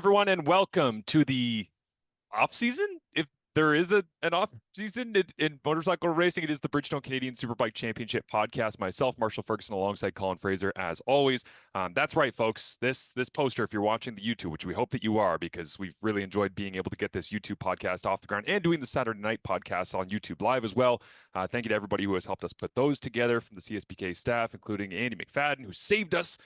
everyone, and welcome to the off season. If there is an off season in motorcycle racing, it is the Bridgestone Canadian Superbike Championship podcast. Myself, Marshall Ferguson, alongside Colin Fraser, as always. That's right, folks. This poster, if you're watching the YouTube, which we hope that you are, because we've really enjoyed being able to get this YouTube podcast off the ground and doing the Saturday night podcast on YouTube Live as well. Thank you to everybody who has helped us put those together from the CSBK staff, including Andy McFadden, who saved us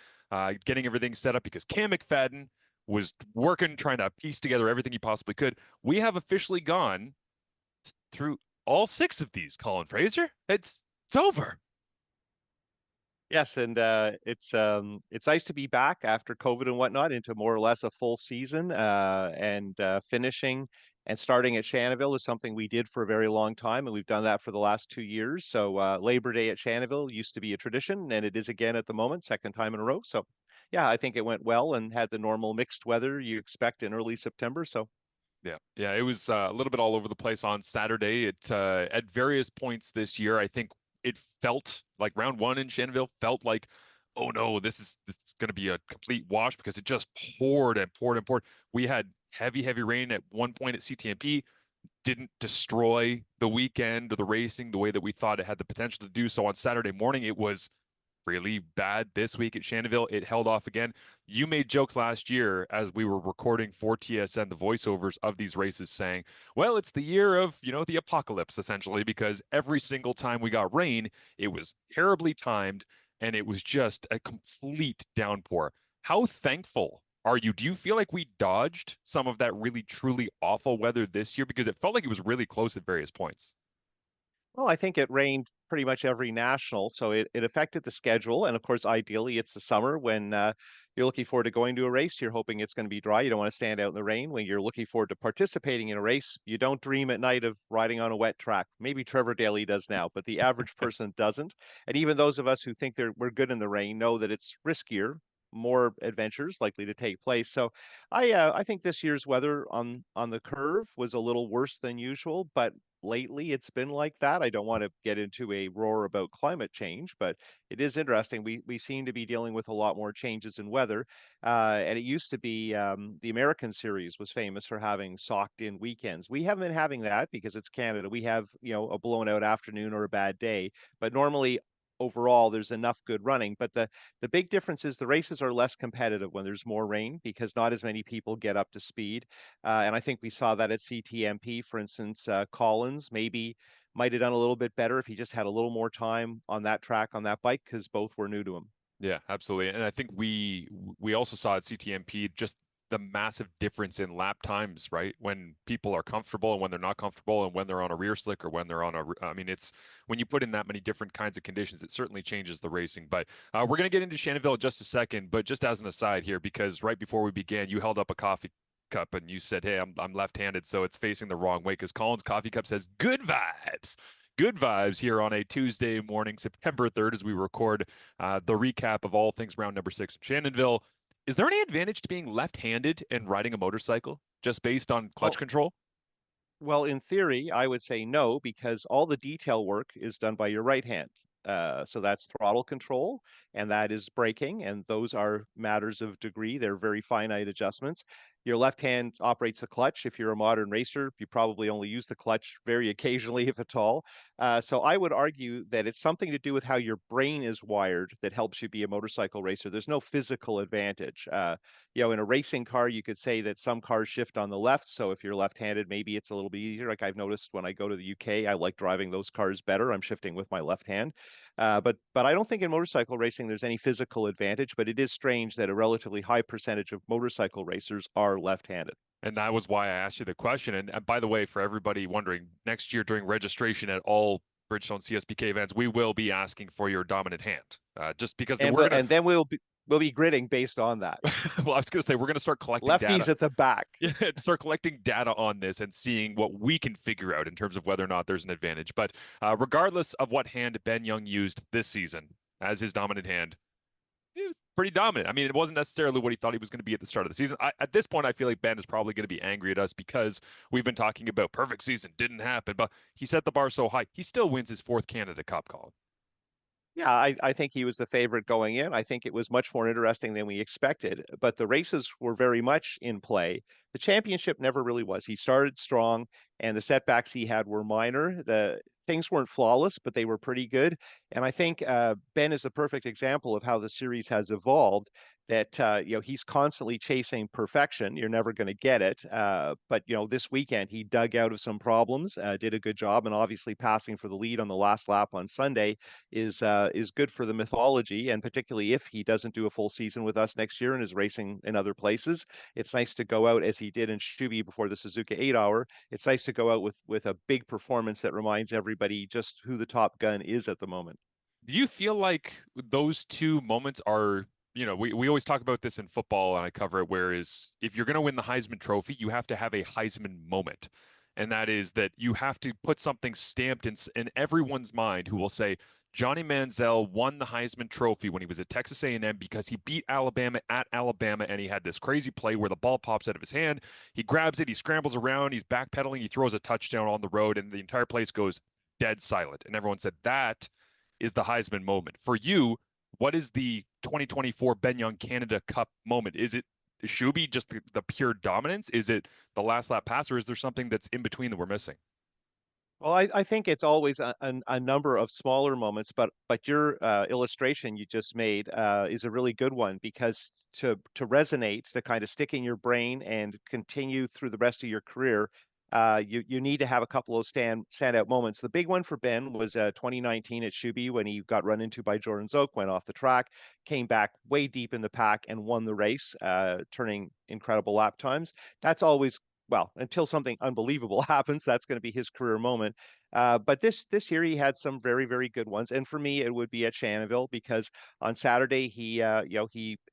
getting everything set up because Cam McFadden was working, trying to piece together everything he possibly could. We have officially gone through all six of these, Colin Fraser. It's over. Yes, and it's nice to be back after COVID and whatnot into more or less a full season, and finishing and starting at Shannonville is something we did for a very long time, and we've done that for the last 2 years. So Labor Day at Shannonville used to be a tradition, and it is again at the moment, second time in a row. So yeah, I think it went well and had the normal mixed weather you expect in early September. So Yeah, it was a little bit all over the place on Saturday. It at various points this year, I think it felt like round one in Shannonville felt like, oh no, this is going to be a complete wash because it just poured and poured and poured. We had heavy rain at one point at CTMP. Didn't destroy the weekend or the racing the way that we thought it had the potential to do. So on Saturday morning, it was really bad. This week at Shannonville, it held off again. You made jokes last year as we were recording for TSN the voiceovers of these races saying, well, it's the year of, the apocalypse essentially, because every single time we got rain, it was terribly timed and it was just a complete downpour. How thankful are you? Do you feel like we dodged some of that really truly awful weather this year? Because it felt like it was really close at various points. well, I think it rained pretty much every national, so it affected the schedule. And of course, ideally, it's the summer when you're looking forward to going to a race. You're hoping it's going to be dry. You don't want to stand out in the rain. When you're looking forward to participating in a race, you don't dream at night of riding on a wet track. Maybe Trevor Daly does now, but the average person doesn't. And even those of us who think we're good in the rain know that it's riskier. More adventures likely to take place. So, I think this year's weather on the curve was a little worse than usual, but lately it's been like that. I don't want to get into a roar about climate change, but it is interesting. We seem to be dealing with a lot more changes in weather. And it used to be the American series was famous for having socked in weekends. We haven't been having that because it's Canada. We have, a blown out afternoon or a bad day, but normally overall there's enough good running. But the big difference is the races are less competitive when there's more rain because not as many people get up to speed. And I think we saw that at CTMP, for instance. Collins maybe might have done a little bit better if he just had a little more time on that track on that bike because both were new to him. Yeah, absolutely. And I think we also saw at CTMP just the massive difference in lap times, right? When people are comfortable and when they're not comfortable and when they're on a rear slick or when they're on I mean, it's when you put in that many different kinds of conditions, it certainly changes the racing. But we're going to get into Shannonville in just a second, but just as an aside here, because right before we began, you held up a coffee cup and you said, hey, I'm left-handed, so it's facing the wrong way because Colin's coffee cup says good vibes. Good vibes here on a Tuesday morning, September 3rd, as we record the recap of all things round number 6 in Shannonville. Is there any advantage to being left-handed and riding a motorcycle just based on clutch Well, control? well, in theory, I would say no, because all the detail work is done by your right hand. So that's throttle control and that is braking, and those are matters of degree. They're very finite adjustments. Your left hand operates the clutch. If you're a modern racer, you probably only use the clutch very occasionally, if at all. So I would argue that it's something to do with how your brain is wired that helps you be a motorcycle racer. There's no physical advantage. In a racing car, you could say that some cars shift on the left. So if you're left-handed, maybe it's a little bit easier. Like I've noticed when I go to the UK, I like driving those cars better. I'm shifting with my left hand. But I don't think in motorcycle racing there's any physical advantage. But it is strange that a relatively high percentage of motorcycle racers are left-handed. And that was why I asked you the question. And by the way, for everybody wondering, next year during registration at all Bridgestone CSBK events, we will be asking for your dominant hand. Just because And we're we'll, gonna, and then we'll be gridding based on that. well, I was gonna say we're gonna start collecting data. Lefties at the back. Yeah, start collecting data on this and seeing what we can figure out in terms of whether or not there's an advantage. But regardless of what hand Ben Young used this season as his dominant hand, he was pretty dominant. I mean, it wasn't necessarily what he thought he was going to be at the start of the season. At this point, I feel like Ben is probably going to be angry at us because we've been talking about perfect season didn't happen, but he set the bar so high. He still wins his 4th Canada Cup, Colin. Yeah, I think he was the favorite going in. I think it was much more interesting than we expected, but the races were very much in play. The championship never really was. He started strong, and the setbacks he had were minor. The things weren't flawless, but they were pretty good. And I think Ben is the perfect example of how the series has evolved. That he's constantly chasing perfection. You're never going to get it, but this weekend he dug out of some problems, did a good job, and obviously passing for the lead on the last lap on Sunday is good for the mythology, and particularly if he doesn't do a full season with us next year and is racing in other places, it's nice to go out as he did in Shuby before the Suzuka 8 Hour. It's nice to go out with a big performance that reminds everybody just who the top gun is at the moment. Do you feel like those two moments are, we always talk about this in football and I cover it, whereas if you're going to win the Heisman Trophy, you have to have a Heisman moment. And that is that you have to put something stamped in everyone's mind who will say, Johnny Manziel won the Heisman Trophy when he was at Texas A&M because he beat Alabama at Alabama and he had this crazy play where the ball pops out of his hand. He grabs it, he scrambles around, he's backpedaling, he throws a touchdown on the road, and the entire place goes dead silent. And everyone said that is the Heisman moment. For you, what is the 2024 Ben Young Canada Cup moment? Is it Shuby, just the pure dominance? Is it the last lap pass, or is there something that's in between that we're missing? Well, I think it's always a number of smaller moments, but your illustration you just made is a really good one because to resonate, to kind of stick in your brain and continue through the rest of your career, you need to have a couple of standout moments. The big one for Ben was 2019 at Shuby when he got run into by Jordan Szoke, went off the track, came back way deep in the pack and won the race, turning incredible lap times. That's always well, until something unbelievable happens, that's going to be his career moment. But this year he had some very very good ones, and for me it would be at Shannonville because on Saturday he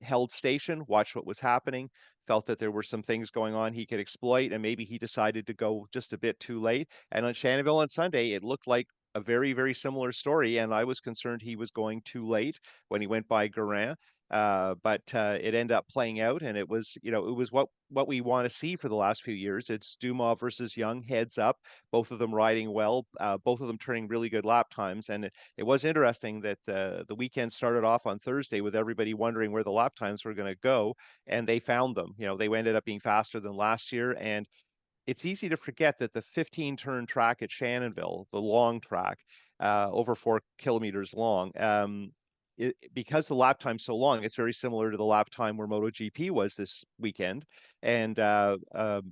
held station, watched what was happening, felt that there were some things going on he could exploit, and maybe he decided to go just a bit too late. And on Shannonville on Sunday, it looked like a very very similar story, and I was concerned he was going too late when he went by Guerin. But it ended up playing out, and it was what we want to see for the last few years. It's Dumas versus Young, heads up, both of them riding well, both of them turning really good lap times. And it was interesting that the weekend started off on Thursday with everybody wondering where the lap times were going to go, and they found them. They ended up being faster than last year, and it's easy to forget that the 15 turn track at Shannonville, the long track, over 4 kilometers long, because the lap time's so long, it's very similar to the lap time where MotoGP was this weekend. And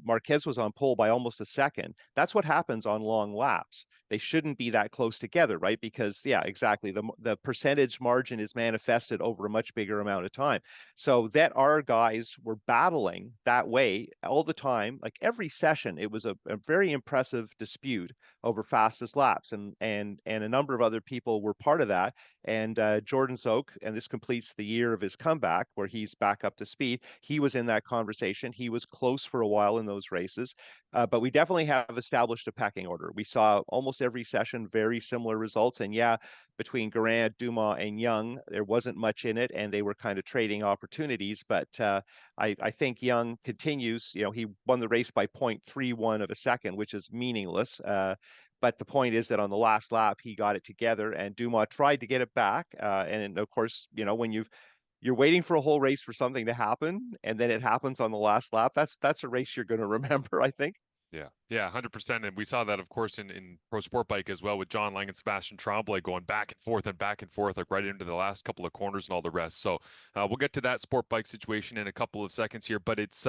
Marquez was on pole by almost a second. That's what happens on long laps. They shouldn't be that close together, right? Because, yeah, exactly. The percentage margin is manifested over a much bigger amount of time. So that our guys were battling that way all the time, like every session, it was a very impressive dispute over fastest laps, and a number of other people were part of that. And Jordan Szoke, and this completes the year of his comeback where he's back up to speed. He was in that conversation. He was close for a while in those races, but we definitely have established a pecking order. We saw almost every session very similar results, and yeah, between Guerin, Dumas, and Young, there wasn't much in it, and they were kind of trading opportunities. But I think Young continues. He won the race by 0.31 of a second, which is meaningless. But the point is that on the last lap, he got it together, and Dumas tried to get it back. And of course, when you're waiting for a whole race for something to happen, and then it happens on the last lap, that's a race you're going to remember, I think. Yeah, yeah, 100%. And we saw that, of course, in Pro Sport Bike as well with John Lang and Sebastian Tremblay going back and forth, like right into the last couple of corners and all the rest. So we'll get to that sport bike situation in a couple of seconds here. But it's,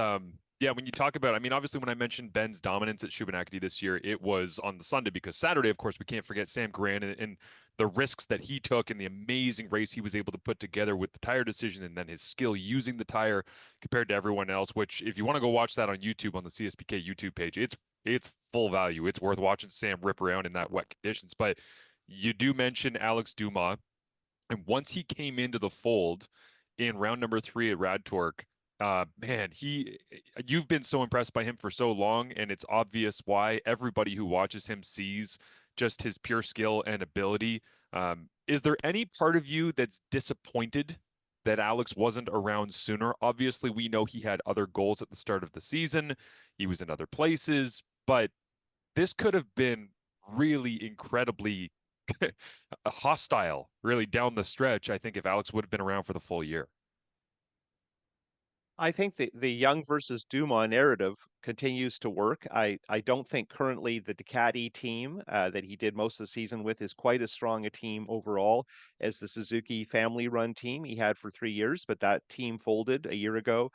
yeah, when you talk about, I mean, obviously, when I mentioned Ben's dominance at Shubenacadie this year, it was on the Sunday because Saturday, of course, we can't forget Sam Guerin and the risks that he took and the amazing race he was able to put together with the tire decision and then his skill using the tire compared to everyone else, which if you want to go watch that on YouTube on the CSPK YouTube page, it's full value. It's worth watching Sam rip around in that wet conditions. But you do mention Alex Dumas, and once he came into the fold in round number 3 at Rad Torque, man, you've been so impressed by him for so long, and it's obvious why. Everybody who watches him sees just his pure skill and ability. Is there any part of you that's disappointed that Alex wasn't around sooner? Obviously, we know he had other goals at the start of the season. He was in other places, but this could have been really incredibly, hostile really down the stretch, I think if Alex would have been around for the full year. I think the Young versus Dumas narrative continues to work. I don't think currently the Ducati team that he did most of the season with is quite as strong a team overall as the Suzuki family-run team he had for 3 years. But that team folded a year ago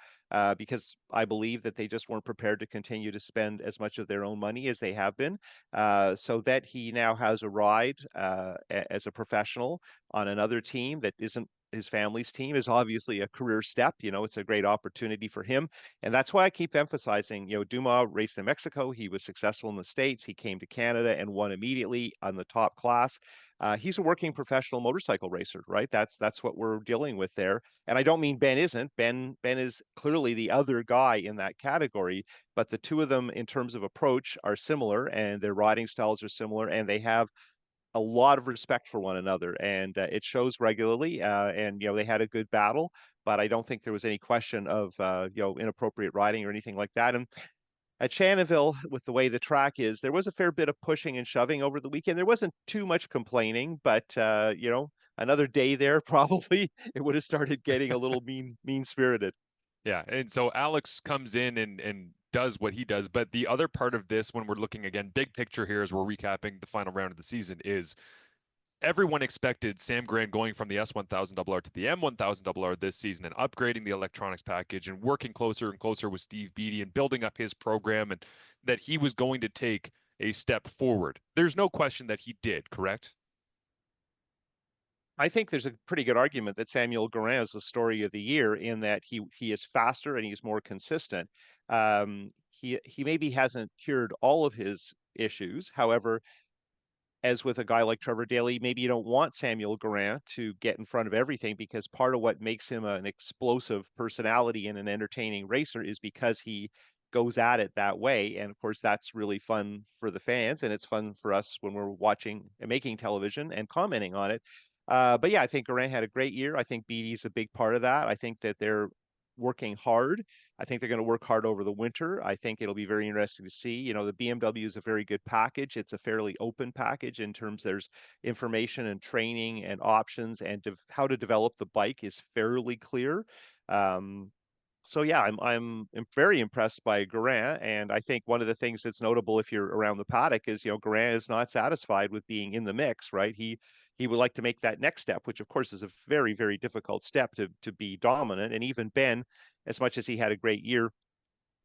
because I believe that they just weren't prepared to continue to spend as much of their own money as they have been. So that he now has a ride as a professional on another team that isn't his family's team is obviously a career step. It's a great opportunity for him. And that's why I keep emphasizing, Dumas raced in Mexico. He was successful in the States. He came to Canada and won immediately on the top class. He's a working professional motorcycle racer, right? That's what we're dealing with there. And I don't mean Ben isn't. Ben is clearly the other guy in that category, but the two of them in terms of approach are similar and their riding styles are similar and they have a lot of respect for one another, and it shows regularly. And they had a good battle, but I don't think there was any question of inappropriate riding or anything like that. And at Shannonville, with the way the track is, there was a fair bit of pushing and shoving over the weekend. There wasn't too much complaining, but another day there probably it would have started getting a little mean spirited. Yeah, and so Alex comes in and does what he does, but the other part of this, when we're looking again, big picture here as we're recapping the final round of the season, is everyone expected Sam Grant going from the S1000RR to the M1000RR this season and upgrading the electronics package and working closer and closer with Steve Beattie and building up his program, and that he was going to take a step forward. There's no question that he did, correct? I think there's a pretty good argument that Samuel Guerin is the story of the year in that he is faster and he's more consistent. He maybe hasn't cured all of his issues. However, as with a guy like Trevor Daly, maybe you don't want Samuel Guerin to get in front of everything because part of what makes him an explosive personality and an entertaining racer is because he goes at it that way. And of course, that's really fun for the fans and it's fun for us when we're watching and making television and commenting on it. But yeah, I think Guerin had a great year. I think Beattie's a big part of that. I think that they're working hard. I think they're going to work hard over the winter. I think it'll be very interesting to see. The BMW is a very good package. It's a fairly open package in terms there's information and training and options and how to develop the bike is fairly clear. Um, so yeah, I'm very impressed by Guerin, and I think one of the things that's notable if you're around the paddock is Guerin is not satisfied with being in the mix, right? He would like to make that next step, which of course is a very difficult step to be dominant. And even Ben, as much as he had a great year,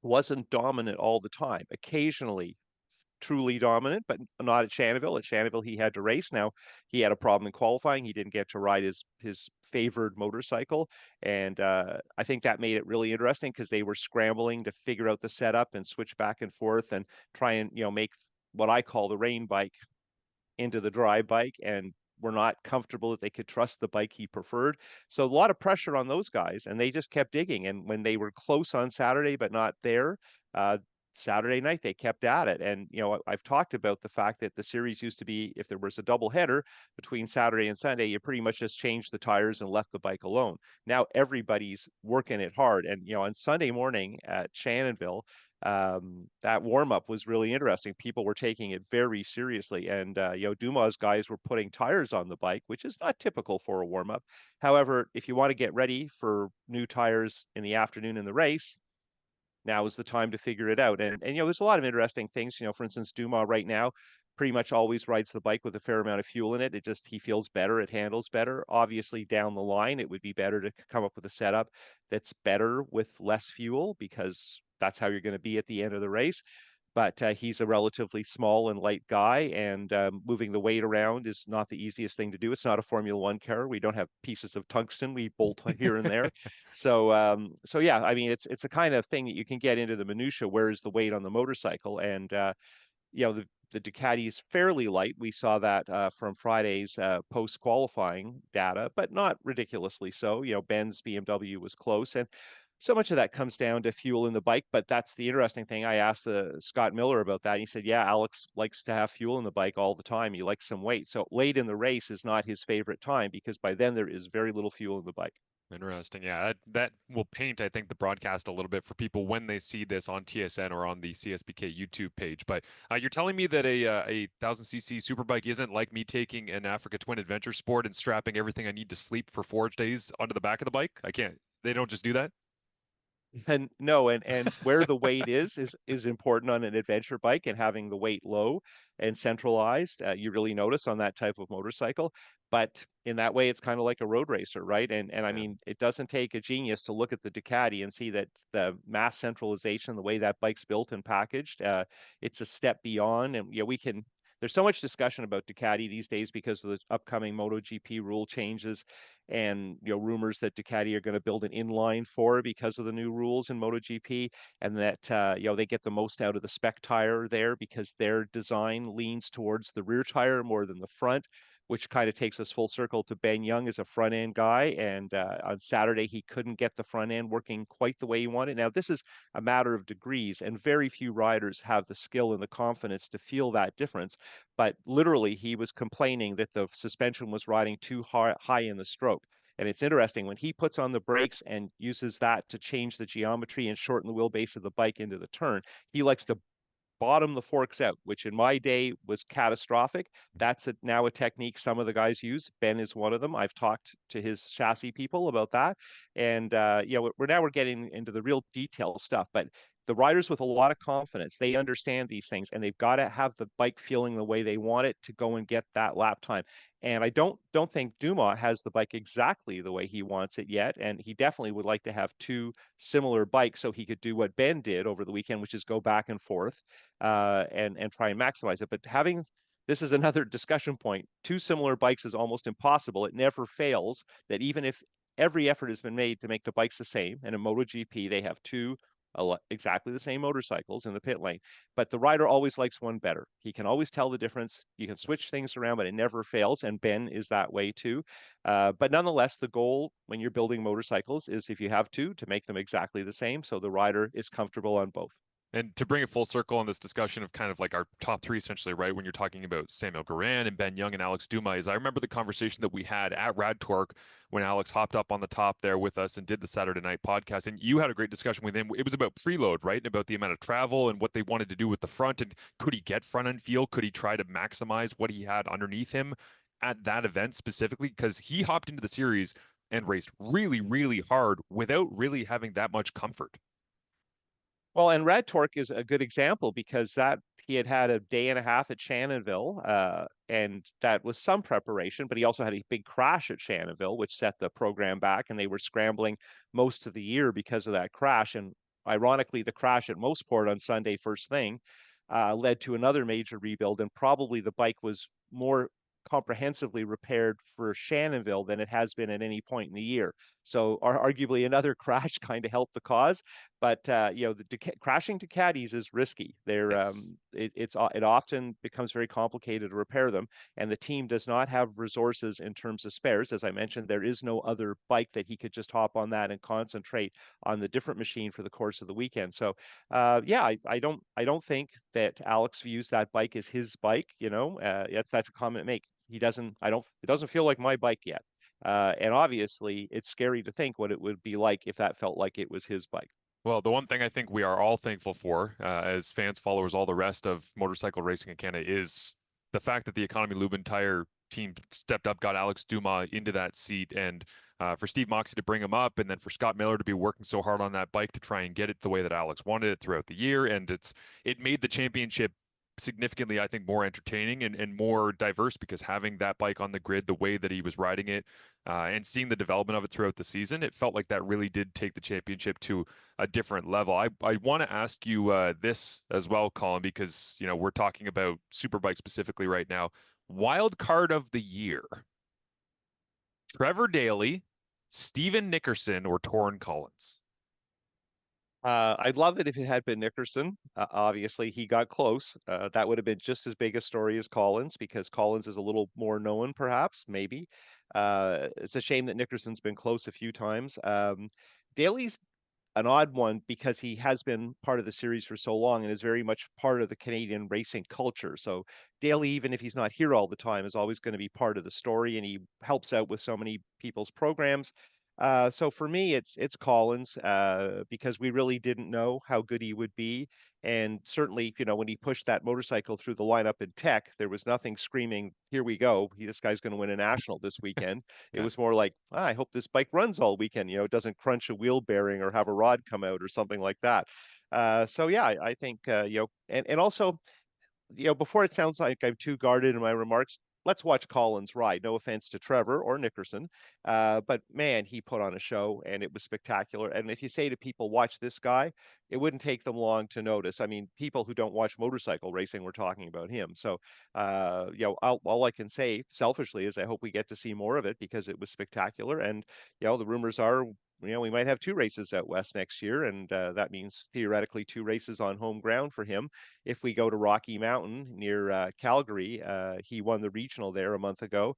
wasn't dominant all the time. Occasionally truly dominant, but not at Shannonville. At Shannonville, he had to race. Now he had a problem in qualifying. He didn't get to ride his favored motorcycle, and I think that made it really interesting because they were scrambling to figure out the setup and switch back and forth and try and make what I call the rain bike into the dry bike, and were not comfortable that they could trust the bike he preferred. So a lot of pressure on those guys, and they just kept digging. And when they were close on Saturday but not there, uh, Saturday night they kept at it. And I've talked about the fact that the series used to be if there was a double header between Saturday and Sunday, you pretty much just changed the tires and left the bike alone. Now everybody's working it hard. And on Sunday morning at Shannonville, that warm up was really interesting. People were taking it very seriously, and Dumas guys were putting tires on the bike, which is not typical for a warm up. However, if you want to get ready for new tires in the afternoon in the race, now is the time to figure it out. And there's a lot of interesting things. For instance, Dumas right now pretty much always rides the bike with a fair amount of fuel in it. It just he feels better, it handles better. Obviously, down the line, it would be better to come up with a setup that's better with less fuel because that's how you're going to be at the end of the race. But he's a relatively small and light guy, and moving the weight around is not the easiest thing to do. It's not a Formula One car. We don't have pieces of tungsten we bolt here and there. So yeah, I mean, it's a kind of thing that you can get into the minutia. Where is the weight on the motorcycle? And the Ducati is fairly light. We saw that from Friday's post qualifying data, but not ridiculously so. Ben's BMW was close, and so much of that comes down to fuel in the bike. But that's the interesting thing. I asked Scott Miller about that. And he said, "Yeah, Alex likes to have fuel in the bike all the time. He likes some weight. So late in the race is not his favorite time because by then there is very little fuel in the bike." Interesting. Yeah, that will paint, I think, the broadcast a little bit for people when they see this on TSN or on the CSBK YouTube page. But you're telling me that a 1000cc superbike isn't like me taking an Africa Twin Adventure Sport and strapping everything I need to sleep for 4 days onto the back of the bike? I can't. They don't just do that? And no, and where the weight is important on an adventure bike, and having the weight low and centralized, you really notice on that type of motorcycle. But in that way, it's kind of like a road racer, right? And I Yeah. mean, it doesn't take a genius to look at the Ducati and see that the mass centralization, the way that bike's built and packaged, it's a step beyond. And we can. There's so much discussion about Ducati these days because of the upcoming MotoGP rule changes, and rumors that Ducati are going to build an inline four because of the new rules in MotoGP, and that they get the most out of the spec tire there because their design leans towards the rear tire more than the front, which kind of takes us full circle to Ben Young as a front end guy. And on Saturday, he couldn't get the front end working quite the way he wanted. Now, this is a matter of degrees, and very few riders have the skill and the confidence to feel that difference. But literally, he was complaining that the suspension was riding too high in the stroke. And it's interesting when he puts on the brakes and uses that to change the geometry and shorten the wheelbase of the bike into the turn. He likes to bottom the forks out, which in my day was catastrophic. That's now a technique some of the guys use. Ben is one of them. I've talked to his chassis people about that, and we're getting into the real detail stuff. But the riders with a lot of confidence, they understand these things, and they've got to have the bike feeling the way they want it to go and get that lap time. And I don't think Dumas has the bike exactly the way he wants it yet, and he definitely would like to have two similar bikes so he could do what Ben did over the weekend, which is go back and forth and try and maximize it. But having this is another discussion point. Two similar bikes is almost impossible. It never fails that even if every effort has been made to make the bikes the same, and in MotoGP they have two exactly the same motorcycles in the pit lane, but the rider always likes one better. He can always tell the difference. You can switch things around, but it never fails. And Ben is that way too. But nonetheless, the goal when you're building motorcycles is if you have two, to make them exactly the same, so the rider is comfortable on both. And to bring it full circle on this discussion of kind of like our top three, essentially, right? When you're talking about Samuel Guerin and Ben Young and Alex Dumas, I remember the conversation that we had at Rad Torque when Alex hopped up on the top there with us and did the Saturday night podcast. And you had a great discussion with him. It was about preload, right? And about the amount of travel and what they wanted to do with the front. And could he get front end feel? Could he try to maximize what he had underneath him at that event specifically? Because he hopped into the series and raced really, really hard without really having that much comfort. Well, and Red Torque is a good example because that he had had a day and a half at Shannonville, and that was some preparation, but he also had a big crash at Shannonville, which set the program back, and they were scrambling most of the year because of that crash. And ironically, the crash at Mossport on Sunday first thing led to another major rebuild, and probably the bike was more comprehensively repaired for Shannonville than it has been at any point in the year. So arguably another crash kind of helped the cause. But crashing to caddies is risky. Yes. It often becomes very complicated to repair them, and the team does not have resources in terms of spares. As I mentioned, there is no other bike that he could just hop on that and concentrate on the different machine for the course of the weekend. So I don't think that Alex views that bike as his bike. That's a comment to make. He doesn't. I don't. It doesn't feel like my bike yet. And obviously, it's scary to think what it would be like if that felt like it was his bike. Well, the one thing I think we are all thankful for, as fans, followers, all the rest of motorcycle racing in Canada, is the fact that the Economy Lube entire team stepped up, got Alex Dumas into that seat, and for Steve Moxey to bring him up, and then for Scott Miller to be working so hard on that bike to try and get it the way that Alex wanted it throughout the year, and it made the championship significantly, I think, more entertaining and more diverse because having that bike on the grid the way that he was riding it and seeing the development of it throughout the season, it felt like that really did take the championship to a different level. I want to ask you this as well, Colin, because we're talking about Superbike specifically right now. Wild card of the year: Trevor Daley, Steven Nickerson, or Torrin Collins. I'd love it if it had been Nickerson. Obviously, he got close. That would have been just as big a story as Collins because Collins is a little more known, perhaps, maybe. It's a shame that Nickerson's been close a few times. Daly's an odd one because he has been part of the series for so long and is very much part of the Canadian racing culture. So Daly, even if he's not here all the time, is always going to be part of the story, and he helps out with so many people's programs. So for me, it's Collins, because we really didn't know how good he would be, and certainly, when he pushed that motorcycle through the lineup in Tech, there was nothing screaming, "Here we go! This guy's going to win a national this weekend." It Yeah. was more like, I hope this bike runs all weekend. It doesn't crunch a wheel bearing or have a rod come out or something like that. So yeah, I think and also before it sounds like I'm too guarded in my remarks, let's watch Collins ride. No offense to Trevor or Nickerson, but man, he put on a show and it was spectacular. And if you say to people, watch this guy, it wouldn't take them long to notice. I mean, people who don't watch motorcycle racing, we're talking about him. So, all I can say selfishly is I hope we get to see more of it because it was spectacular. And, the rumors are, we might have two races out west next year, and that means theoretically two races on home ground for him. If we go to Rocky Mountain near Calgary, he won the regional there a month ago.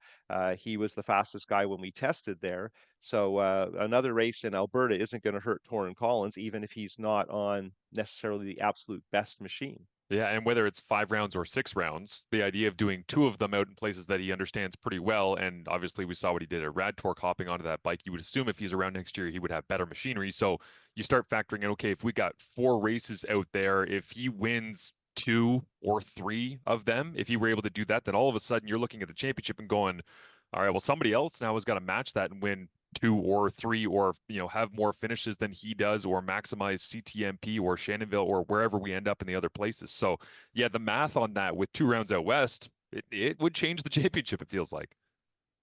He was the fastest guy when we tested there. So another race in Alberta isn't going to hurt Torin Collins, even if he's not on necessarily the absolute best machine. Yeah, and whether it's 5 rounds or 6 rounds, the idea of doing two of them out in places that he understands pretty well, and obviously we saw what he did at Rad Torque hopping onto that bike. You would assume if he's around next year, he would have better machinery. So you start factoring in, okay, if we got 4 races out there, if he wins 2 or 3 of them, if he were able to do that, then all of a sudden you're looking at the championship and going, all right, well, somebody else now has got to match that and win 2 or 3 or have more finishes than he does or maximize CTMP or Shannonville or wherever we end up in the other places. So yeah, the math on that with 2 rounds out west, it would change the championship, it feels like.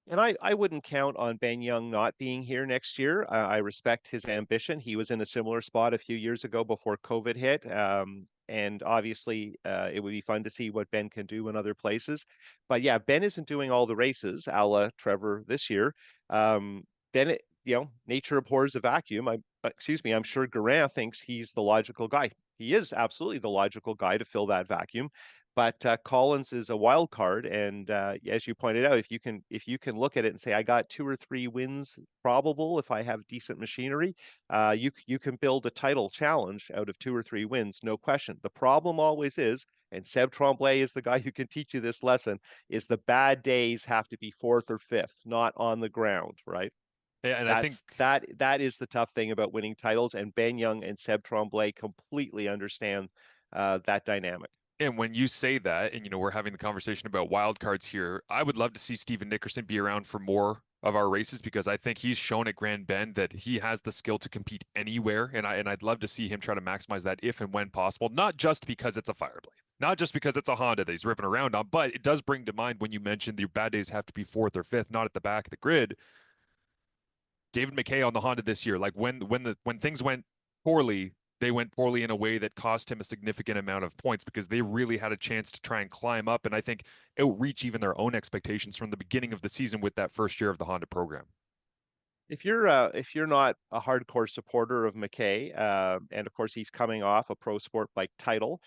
And I wouldn't count on Ben Young not being here next year. I respect his ambition. He was in a similar spot a few years ago before COVID hit. And obviously, it would be fun to see what Ben can do in other places. But yeah, Ben isn't doing all the races, a la Trevor this year. Ben, nature abhors a vacuum. Excuse me, I'm sure Guerin thinks he's the logical guy. He is absolutely the logical guy to fill that vacuum. But Collins is a wild card, and as you pointed out, if you can look at it and say I got 2 or 3 wins probable if I have decent machinery, you can build a title challenge out of 2 or 3 wins, no question. The problem always is, and Seb Tremblay is the guy who can teach you this lesson, is the bad days have to be fourth or fifth, not on the ground, right? Yeah, and I think That is the tough thing about winning titles, and Ben Young and Seb Tremblay completely understand that dynamic. and when you say that, and we're having the conversation about wild cards here, I would love to see Steven Nickerson be around for more of our races because I think he's shown at Grand Bend that he has the skill to compete anywhere, and I'd love to see him try to maximize that if and when possible, not just because it's a Fireblade, not just because it's a Honda that he's ripping around on, but it does bring to mind when you mentioned the bad days have to be fourth or fifth, not at the back of the grid. David McKay on the Honda this year, like when things went poorly, they went poorly in a way that cost him a significant amount of points because they really had a chance to try and climb up and I think outreach even their own expectations from the beginning of the season with that first year of the Honda program. If you're not a hardcore supporter of McKay, and of course he's coming off a pro sport bike title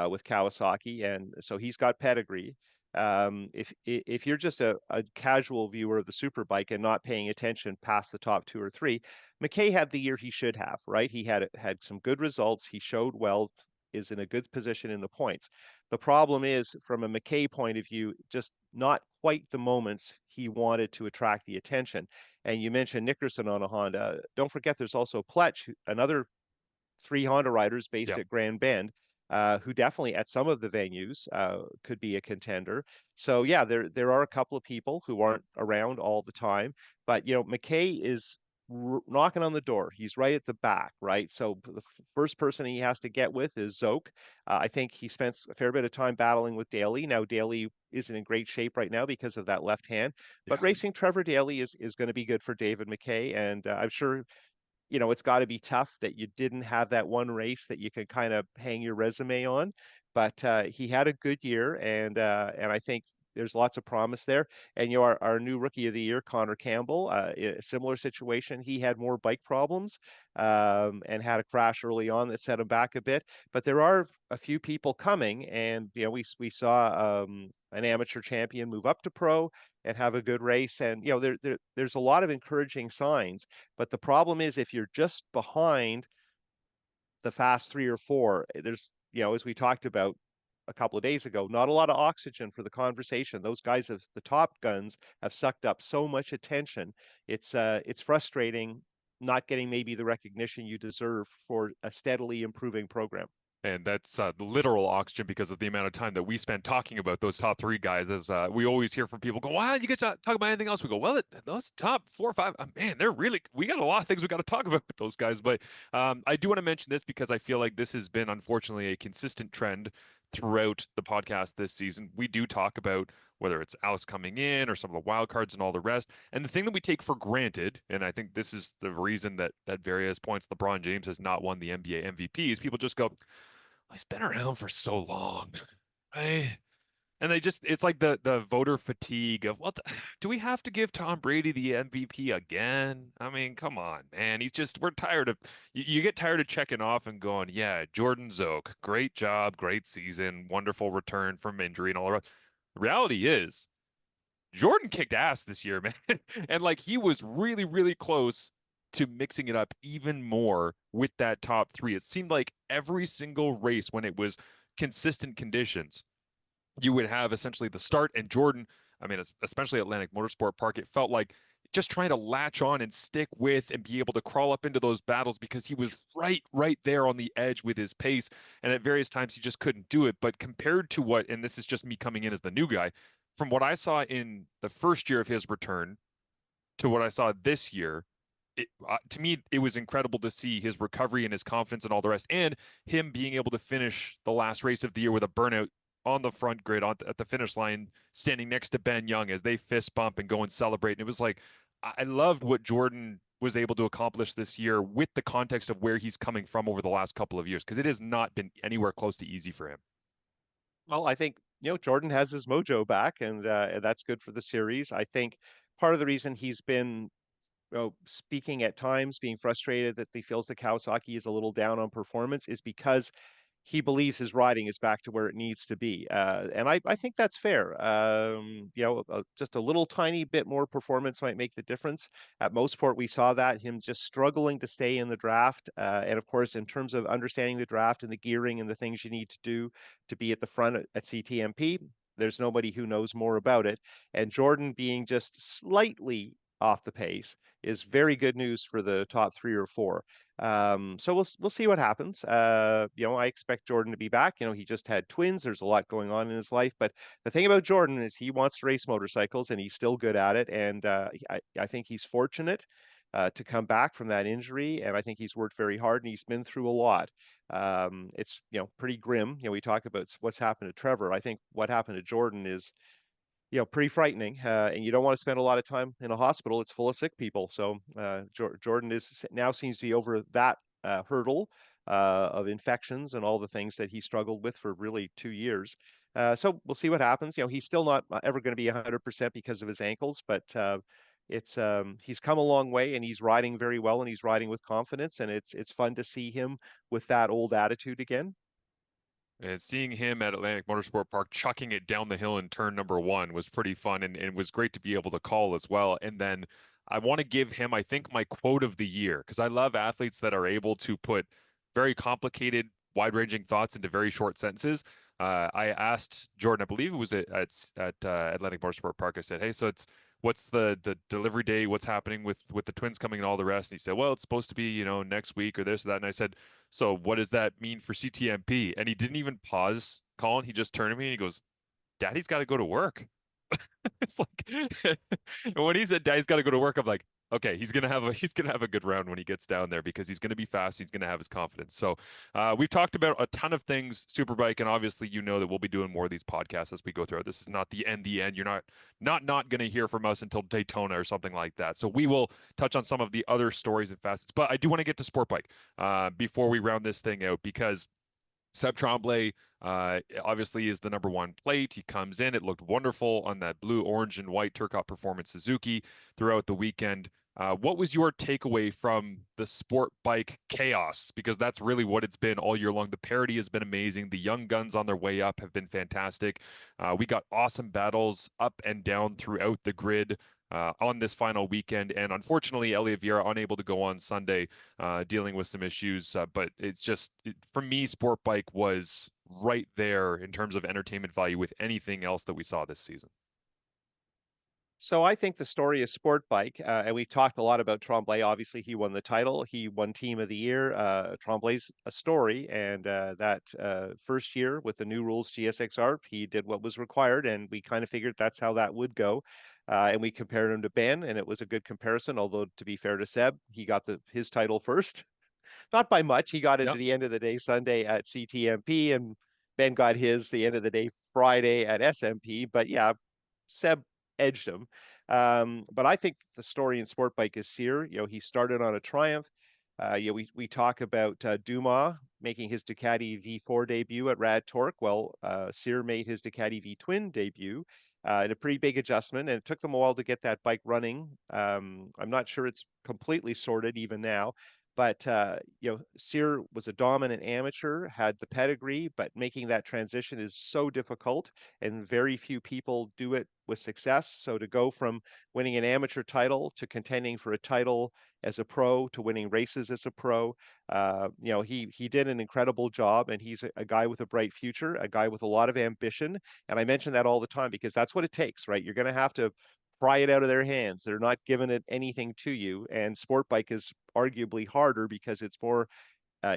with Kawasaki, and so he's got pedigree. If you're just a casual viewer of the Superbike and not paying attention past the top 2 or 3, McKay had the year he should have, right? He had some good results. He showed well, is in a good position in the points. The problem is, from a McKay point of view, just not quite the moments he wanted to attract the attention. And you mentioned Nickerson on a Honda. Don't forget, there's also Pletch, another 3 Honda riders based Yeah. at Grand Bend, who definitely at some of the venues could be a contender. So yeah, there are a couple of people who aren't around all the time, but McKay is knocking on the door. He's right at the back, right? So the first person he has to get with is Szoke. I think he spent a fair bit of time battling with Daly. Now Daly isn't in great shape right now because of that left hand, but Yeah. racing Trevor Daly is going to be good for David McKay, and I'm sure it's got to be tough that you didn't have that one race that you can kind of hang your resume on. But he had a good year, and I think there's lots of promise there. And our new rookie of the year, Connor Campbell, a similar situation. He had more bike problems and had a crash early on that set him back a bit. But there are a few people coming, and we saw an amateur champion move up to pro and have a good race. And there's a lot of encouraging signs. But the problem is if you're just behind the fast 3 or 4, there's, as we talked about, a couple of days ago, not a lot of oxygen for the conversation. Those guys have the top guns have sucked up so much attention. It's frustrating not getting maybe the recognition you deserve for a steadily improving program. And that's the literal oxygen because of the amount of time that we spend talking about those top three guys. As we always hear from people, go, "Why don't you get to talk about anything else?" We go, "Well, those top 4 or 5, man, they're really. We got a lot of things we got to talk about with those guys." But I do want to mention this because I feel like this has been unfortunately a consistent trend throughout the podcast this season. We do talk about whether it's Alice coming in or some of the wild cards and all the rest. And the thing that we take for granted, and I think this is the reason that at various points LeBron James has not won the NBA MVP, is people just go, he's been around for so long, right? And they just, it's like the voter fatigue of, well, do we have to give Tom Brady the MVP again? I mean, come on, man. We're tired of, you get tired of checking off and going, yeah, Jordan Szoke, great job, great season, wonderful return from injury and all the rest. The reality is, Jordan kicked ass this year, man. And like he was really, really close to mixing it up even more with that top three. It seemed like every single race when it was consistent conditions, you would have essentially the start and Jordan, I mean, especially Atlantic Motorsport Park, it felt like just trying to latch on and stick with and be able to crawl up into those battles because he was right there on the edge with his pace. And at various times he just couldn't do it. But compared to what, and this is just me coming in as the new guy, from what I saw in the first year of his return to what I saw this year, to me, it was incredible to see his recovery and his confidence and all the rest, and him being able to finish the last race of the year with a burnout on the front grid at the finish line, standing next to Ben Young as they fist bump and go and celebrate. And it was like, I loved what Jordan was able to accomplish this year with the context of where he's coming from over the last couple of years, because it has not been anywhere close to easy for him. Well, I think, Jordan has his mojo back, and that's good for the series. I think part of the reason he's been, speaking at times, being frustrated that he feels that Kawasaki is a little down on performance is because he believes his riding is back to where it needs to be. And I think that's fair. Just a little tiny bit more performance might make the difference. At Mosport, we saw that, him just struggling to stay in the draft. And of course, in terms of understanding the draft and the gearing and the things you need to do to be at the front at CTMP, there's nobody who knows more about it. And Jordan being just slightly off the pace is very good news for the top 3 or 4. So we'll see what happens. I expect Jordan to be back. He just had twins. There's a lot going on in his life, but the thing about Jordan is he wants to race motorcycles and he's still good at it. And I think he's fortunate to come back from that injury, and I think he's worked very hard and he's been through a lot. It's pretty grim. We talk about what's happened to Trevor. I think what happened to Jordan is pretty frightening. And you don't want to spend a lot of time in a hospital. It's full of sick people. So Jordan is now seems to be over that hurdle of infections and all the things that he struggled with for really 2 years. So we'll see what happens. He's still not ever going to be 100% because of his ankles, but he's come a long way and he's riding very well and he's riding with confidence. And it's fun to see him with that old attitude again. And seeing him at Atlantic Motorsport Park chucking it down the hill in turn number 1 was pretty fun, and it was great to be able to call as well. And then I want to give him, I think, my quote of the year, because I love athletes that are able to put very complicated, wide-ranging thoughts into very short sentences. I asked Jordan, I believe it was at Atlantic Motorsport Park. I said, "Hey, so what's the delivery day? What's happening with the twins coming and all the rest?" And he said, "Well, it's supposed to be, next week or this or that." And I said, "So what does that mean for CTMP?" And he didn't even pause, Colin. He just turned to me and he goes, "Daddy's got to go to work." It's like, and when he said Daddy's got to go to work, I'm like, okay, he's gonna have a good round when he gets down there because he's gonna be fast. He's gonna have his confidence. So we've talked about a ton of things, Superbike, and obviously that we'll be doing more of these podcasts as we go through. This is not the end. You're not gonna hear from us until Daytona or something like that. So we will touch on some of the other stories and facets. But I do want to get to Sport Bike before we round this thing out, because Seb Tremblay obviously is the number 1 plate. He comes in. It looked wonderful on that blue, orange, and white Turcotte Performance Suzuki throughout the weekend. What was your takeaway from the sport bike chaos? Because that's really what it's been all year long. The parity has been amazing. The young guns on their way up have been fantastic. We got awesome battles up and down throughout the grid on this final weekend. And unfortunately, Elliot Vieira unable to go on Sunday, dealing with some issues. But it's just, for me, sport bike was right there in terms of entertainment value with anything else that we saw this season. So I think the story is Sport Bike, and we've talked a lot about Tremblay. Obviously, he won the title. He won Team of the Year. Tremblay's a story, and that first year with the new rules GSX-ARP, he did what was required, and we kind of figured that's how that would go. And we compared him to Ben, and it was a good comparison. Although to be fair to Seb, he got his title first, not by much. He got it Yep. at the end of the day Sunday at CTMP, and Ben got his the end of the day Friday at SMP. But yeah, Seb edged him. But I think the story in Sport Bike is Cyr. He started on a triumph. We talk about Dumas making his Ducati V4 debut at Rad Torque. Well, Cyr made his Ducati V Twin debut. And a pretty big adjustment, and it took them a while to get that bike running. I'm not sure it's completely sorted even now, but Cyr was a dominant amateur, had the pedigree, but making that transition is so difficult, and very few people do it with success. So to go from winning an amateur title to contending for a title as a pro to winning races as a pro, he did an incredible job, and he's a guy with a bright future, a guy with a lot of ambition. And I mention that all the time because that's what it takes, right? You're going to have to pry it out of their hands. They're not giving it anything to you. And sport bike is arguably harder because it's more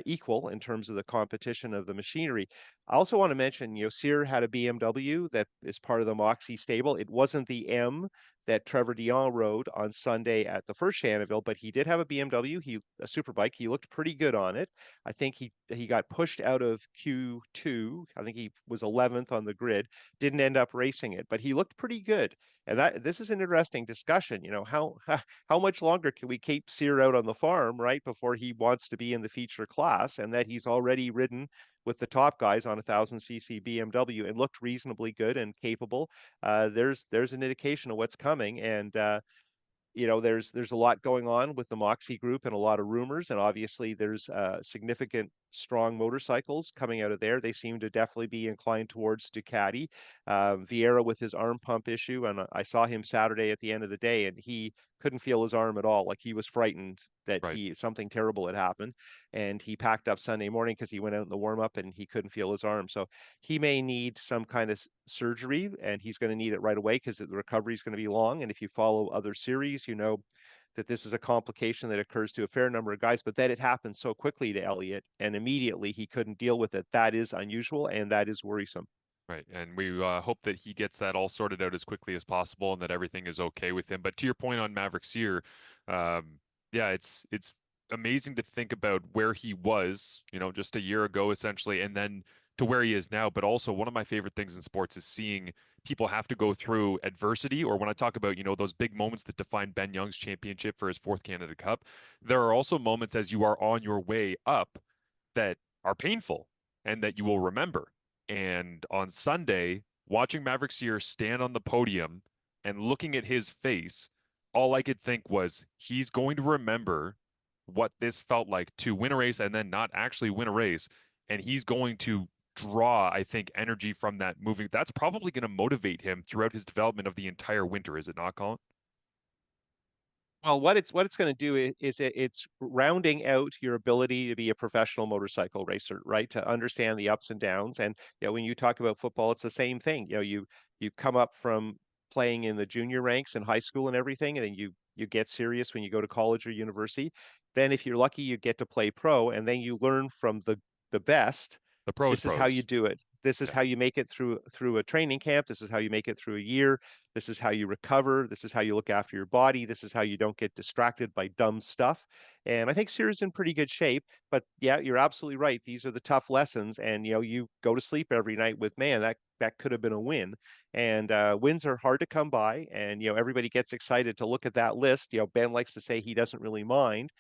equal in terms of the competition of the machinery. I also want to mention, Cyr had a BMW that is part of the Moxie stable. It wasn't the M that Trevor Dion rode on Sunday at the first Shannonville, but he did have a BMW, a Superbike. He looked pretty good on it. I think he got pushed out of Q2. I think he was 11th on the grid. Didn't end up racing it, but he looked pretty good. And this is an interesting discussion. How much longer can we keep Cyr out on the farm, right, before he wants to be in the feature class, and that he's already ridden with the top guys on a 1000cc BMW and looked reasonably good and capable. There's an indication of what's coming, and there's a lot going on with the Moxie group and a lot of rumors, and obviously there's significant strong motorcycles coming out of there. They seem to definitely be inclined towards Ducati. Vieira with his arm pump issue, and I saw him Saturday at the end of the day, and he couldn't feel his arm at all. Like he was frightened that Right. something terrible had happened, and he packed up Sunday morning because he went out in the warm up and he couldn't feel his arm. So he may need some kind of surgery, and he's going to need it right away because the recovery is going to be long. And if you follow other series, you know that this is a complication that occurs to a fair number of guys, but then it happened so quickly to Elliott and immediately he couldn't deal with it. That is unusual and that is worrisome. Right. And we hope that he gets that all sorted out as quickly as possible and that everything is okay with him. But to your point on Maverick Cyr, yeah, it's amazing to think about where he was, just a year ago essentially, and then to where he is now. But also one of my favorite things in sports is seeing people have to go through adversity, or when I talk about, those big moments that define Ben Young's championship for his fourth Canada Cup, there are also moments as you are on your way up that are painful and that you will remember. And on Sunday, watching Maverick Cyr stand on the podium and looking at his face, all I could think was he's going to remember what this felt like to win a race and then not actually win a race. And he's going to draw, I think, energy from that moving. That's probably going to motivate him throughout his development of the entire winter, is it not, Colin? Well, what it's going to do is it's rounding out your ability to be a professional motorcycle racer, right? To understand the ups and downs. And when you talk about football, it's the same thing. You come up from playing in the junior ranks in high school and everything, and then you get serious when you go to college or university. Then, if you're lucky, you get to play pro, and then you learn from the best. The pros, This is how you pros. do it. This is Yeah. how you make it through a training camp. This is how you make it through a year. This is how you recover. This is how you look after your body. This is how you don't get distracted by dumb stuff. And I think Sears in pretty good shape. But yeah, you're absolutely right. These are the tough lessons. And you go to sleep every night with, man, that could have been a win. And wins are hard to come by. And everybody gets excited to look at that list. Ben likes to say he doesn't really mind,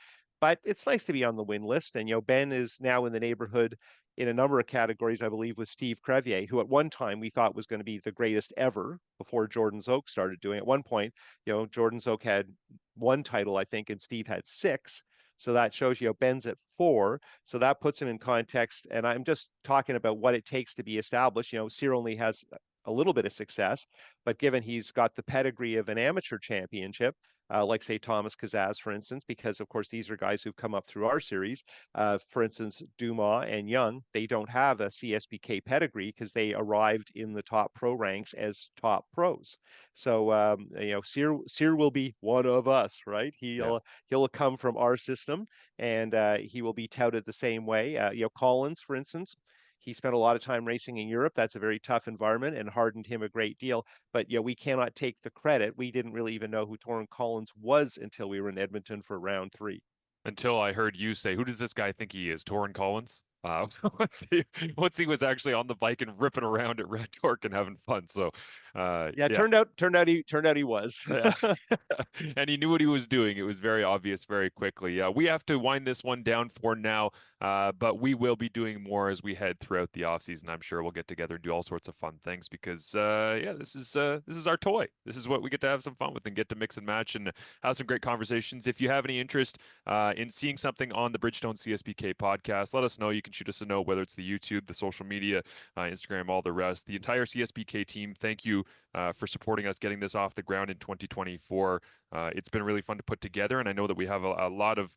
but it's nice to be on the win list. And Ben is now in the neighborhood in a number of categories, I believe, with Steve Crevier, who at one time we thought was going to be the greatest ever before Jordan Szoke started doing it. At one point, Jordan Szoke had one title, I think, and Steve had six. So that shows Ben's at four. So that puts him in context. And I'm just talking about what it takes to be established. Cyr only has a little bit of success. But given he's got the pedigree of an amateur championship, like say Thomas Kazaz, for instance, because of course these are guys who've come up through our series. For instance, Dumas and Young, they don't have a CSBK pedigree because they arrived in the top pro ranks as top pros. So Cyr will be one of us, right? Yeah. He'll come from our system, and he will be touted the same way. Collins, for instance, he spent a lot of time racing in Europe. That's a very tough environment and hardened him a great deal. But we cannot take the credit. We didn't really even know who Torrin Collins was until we were in Edmonton for round 3. Until I heard you say, "Who does this guy think he is?" Torrin Collins. Once he was actually on the bike and ripping around at Red Torque and having fun. So, Yeah, yeah. turned out he was. Yeah. And he knew what he was doing. It was very obvious very quickly. We have to wind this one down for now, but we will be doing more as we head throughout the off season. I'm sure we'll get together and do all sorts of fun things because, yeah, this is our toy. This is what we get to have some fun with and get to mix and match and have some great conversations. If you have any interest in seeing something on the Bridgestone CSBK podcast, let us know. You can shoot us a note, whether it's the YouTube, the social media, Instagram, all the rest. The entire CSBK team, thank you for supporting us getting this off the ground in 2024. It's been really fun to put together, and I know that we have a lot of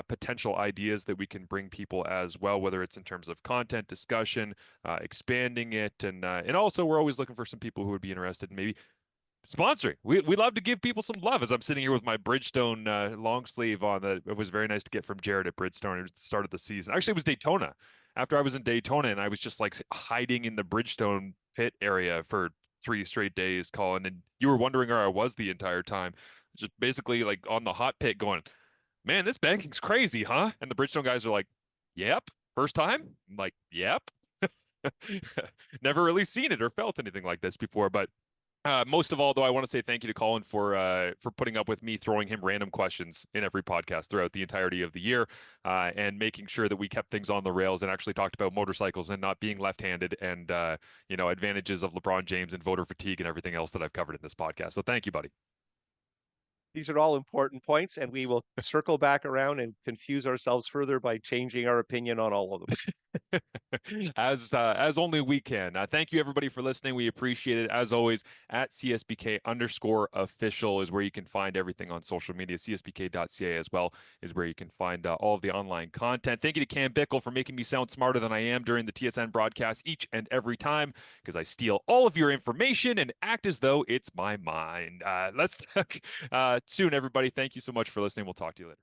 potential ideas that we can bring people as well, whether it's in terms of content discussion, expanding it, and also we're always looking for some people who would be interested in maybe sponsoring. We love to give people some love. As I'm sitting here with my Bridgestone long sleeve on, that it was very nice to get from Jared at Bridgestone at the start of the season. Actually, it was Daytona. After I was in Daytona, and I was just like hiding in the Bridgestone pit area for 3 straight days, Colin, and you were wondering where I was the entire time. Just basically like on the hot pit going, man, this banking's crazy, huh? And the Bridgestone guys are like, yep. First time? I'm like, yep. Never really seen it or felt anything like this before, but most of all, though, I want to say thank you to Colin for putting up with me throwing him random questions in every podcast throughout the entirety of the year, and making sure that we kept things on the rails and actually talked about motorcycles and not being left-handed and advantages of LeBron James and voter fatigue and everything else that I've covered in this podcast. So thank you, buddy. These are all important points, and we will circle back around and confuse ourselves further by changing our opinion on all of them. As only we can. Thank you everybody for listening. We appreciate it. As always, at CSBK_official is where you can find everything on social media. CSBK.ca as well is where you can find all of the online content. Thank you to Cam Bickle for making me sound smarter than I am during the TSN broadcast each and every time, because I steal all of your information and act as though it's my mind. Let's talk soon, everybody. Thank you so much for listening. We'll talk to you later.